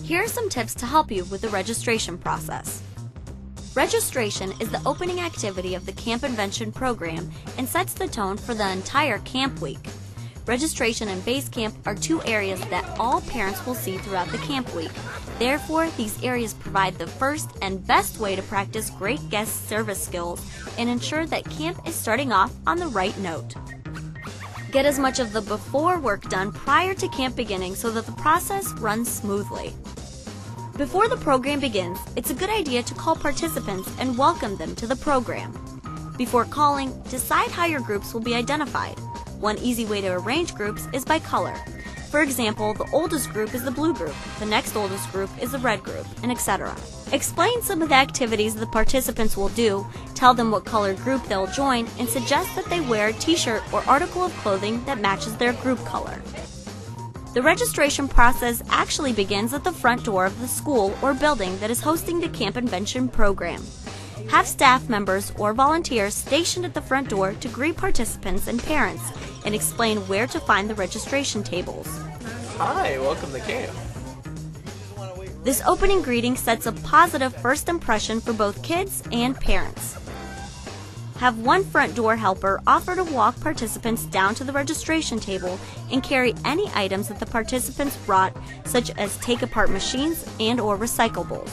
Here are some tips to help you with the registration process. Registration is the opening activity of the Camp Invention program and sets the tone for the entire camp week. Registration and base camp are two areas that all parents will see throughout the camp week. Therefore, these areas provide the first and best way to practice great guest service skills and ensure that camp is starting off on the right note. Get as much of the before work done prior to camp beginning so that the process runs smoothly. Before the program begins, it's a good idea to call participants and welcome them to the program. Before calling, decide how your groups will be identified. One easy way to arrange groups is by color. For example, the oldest group is the blue group, the next oldest group is the red group, and etc. Explain some of the activities the participants will do, tell them what color group they'll join, and suggest that they wear a t-shirt or article of clothing that matches their group color. The registration process actually begins at the front door of the school or building that is hosting the Camp Invention program. Have staff members or volunteers stationed at the front door to greet participants and parents and explain where to find the registration tables. Hi, welcome to camp. This opening greeting sets a positive first impression for both kids and parents. Have one front door helper offer to walk participants down to the registration table and carry any items that the participants brought, such as take-apart machines and or recyclables.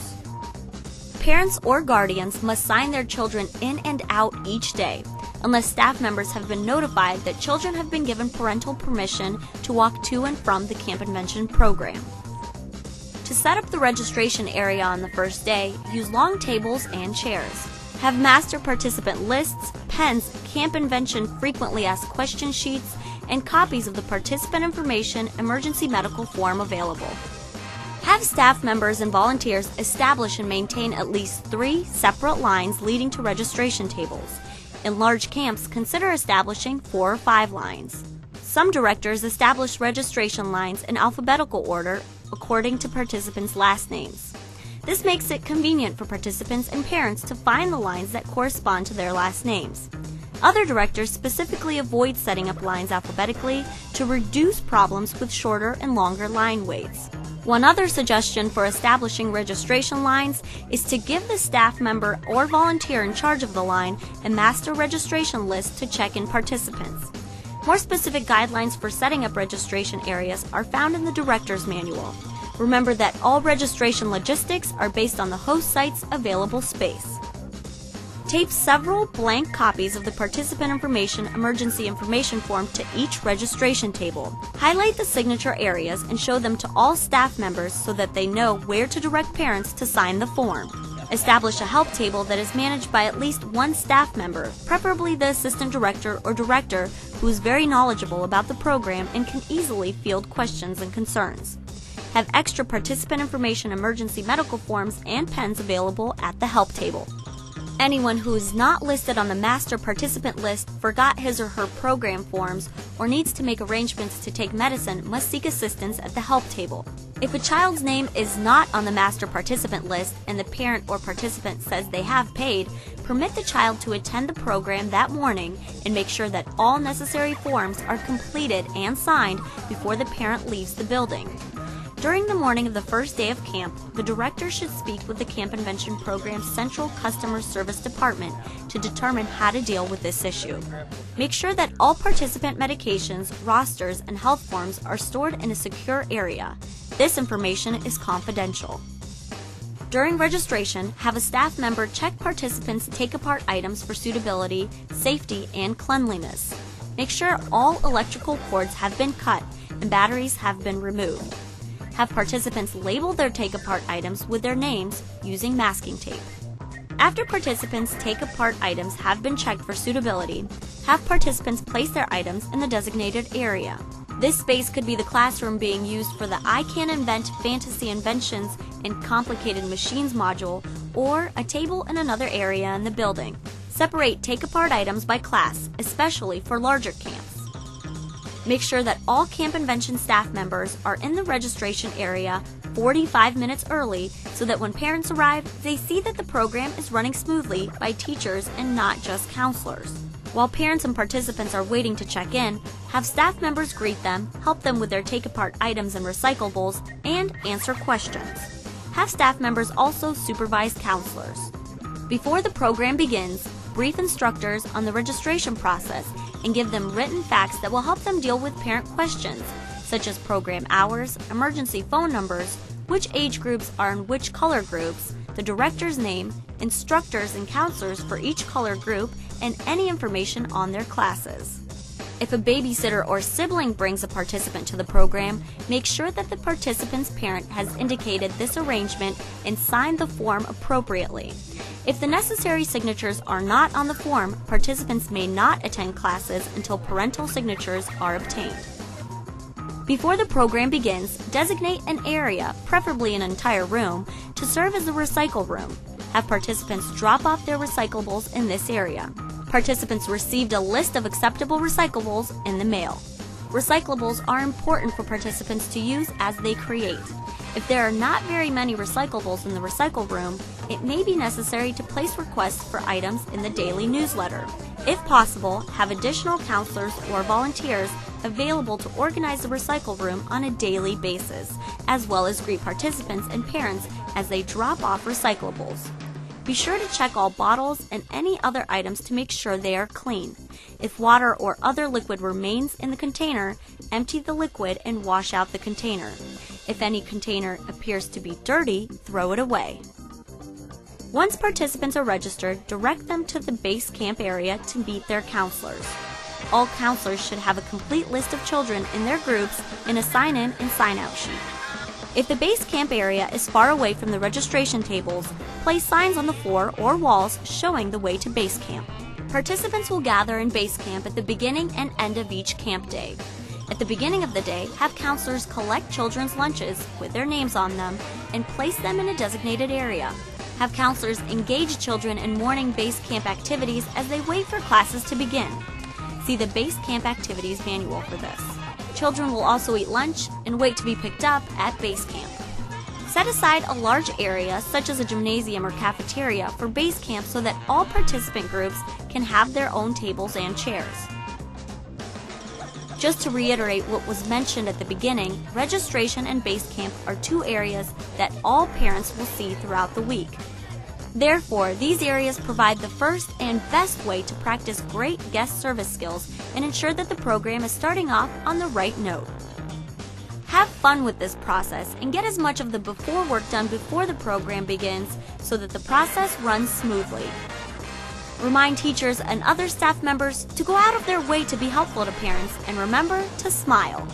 Parents or guardians must sign their children in and out each day, unless staff members have been notified that children have been given parental permission to walk to and from the Camp Invention program. To set up the registration area on the first day, use long tables and chairs. Have master participant lists, pens, Camp Invention frequently asked question sheets, and copies of the participant information emergency medical form available. Have staff members and volunteers establish and maintain at least 3 separate lines leading to registration tables. In large camps, consider establishing 4 or 5 lines. Some directors establish registration lines in alphabetical order according to participants' last names. This makes it convenient for participants and parents to find the lines that correspond to their last names. Other directors specifically avoid setting up lines alphabetically to reduce problems with shorter and longer line waits. One other suggestion for establishing registration lines is to give the staff member or volunteer in charge of the line a master registration list to check in participants. More specific guidelines for setting up registration areas are found in the Director's Manual. Remember that all registration logistics are based on the host site's available space. Tape several blank copies of the Participant Information Emergency Information Form to each registration table. Highlight the signature areas and show them to all staff members so that they know where to direct parents to sign the form. Establish a help table that is managed by at least one staff member, preferably the assistant director or director who is very knowledgeable about the program and can easily field questions and concerns. Have extra participant information emergency medical forms and pens available at the help table. Anyone who is not listed on the master participant list, forgot his or her program forms, or needs to make arrangements to take medicine must seek assistance at the help table. If a child's name is not on the master participant list and the parent or participant says they have paid, permit the child to attend the program that morning and make sure that all necessary forms are completed and signed before the parent leaves the building. During the morning of the first day of camp, the director should speak with the Camp Invention Program's Central Customer Service Department to determine how to deal with this issue. Make sure that all participant medications, rosters, and health forms are stored in a secure area. This information is confidential. During registration, have a staff member check participants' take-apart items for suitability, safety, and cleanliness. Make sure all electrical cords have been cut and batteries have been removed. Have participants label their take-apart items with their names using masking tape. After participants' take-apart items have been checked for suitability, have participants place their items in the designated area. This space could be the classroom being used for the I Can Invent Fantasy Inventions and Complicated Machines module, or a table in another area in the building. Separate take-apart items by class, especially for larger camps. Make sure that all Camp Invention staff members are in the registration area 45 minutes early so that when parents arrive, they see that the program is running smoothly by teachers and not just counselors. While parents and participants are waiting to check in, have staff members greet them, help them with their take-apart items and recyclables, and answer questions. Have staff members also supervise counselors. Before the program begins, brief instructors on the registration process and give them written facts that will help them deal with parent questions, such as program hours, emergency phone numbers, which age groups are in which color groups, the director's name, instructors and counselors for each color group, and any information on their classes. If a babysitter or sibling brings a participant to the program, make sure that the participant's parent has indicated this arrangement and signed the form appropriately. If the necessary signatures are not on the form, participants may not attend classes until parental signatures are obtained. Before the program begins, designate an area, preferably an entire room, to serve as a recycle room. Have participants drop off their recyclables in this area. Participants received a list of acceptable recyclables in the mail. Recyclables are important for participants to use as they create. If there are not very many recyclables in the recycle room, it may be necessary to place requests for items in the daily newsletter. If possible, have additional counselors or volunteers available to organize the recycle room on a daily basis, as well as greet participants and parents as they drop off recyclables. Be sure to check all bottles and any other items to make sure they are clean. If water or other liquid remains in the container, empty the liquid and wash out the container. If any container appears to be dirty, throw it away. Once participants are registered, direct them to the base camp area to meet their counselors. All counselors should have a complete list of children in their groups in a sign-in and sign-out sheet. If the base camp area is far away from the registration tables, place signs on the floor or walls showing the way to base camp. Participants will gather in base camp at the beginning and end of each camp day. At the beginning of the day, have counselors collect children's lunches with their names on them and place them in a designated area. Have counselors engage children in morning base camp activities as they wait for classes to begin. See the base camp activities manual for this. Children will also eat lunch and wait to be picked up at base camp. Set aside a large area, such as a gymnasium or cafeteria, for base camp so that all participant groups can have their own tables and chairs. Just to reiterate what was mentioned at the beginning, registration and base camp are two areas that all parents will see throughout the week. Therefore, these areas provide the first and best way to practice great guest service skills and ensure that the program is starting off on the right note. Have fun with this process and get as much of the before work done before the program begins so that the process runs smoothly. Remind teachers and other staff members to go out of their way to be helpful to parents, and remember to smile.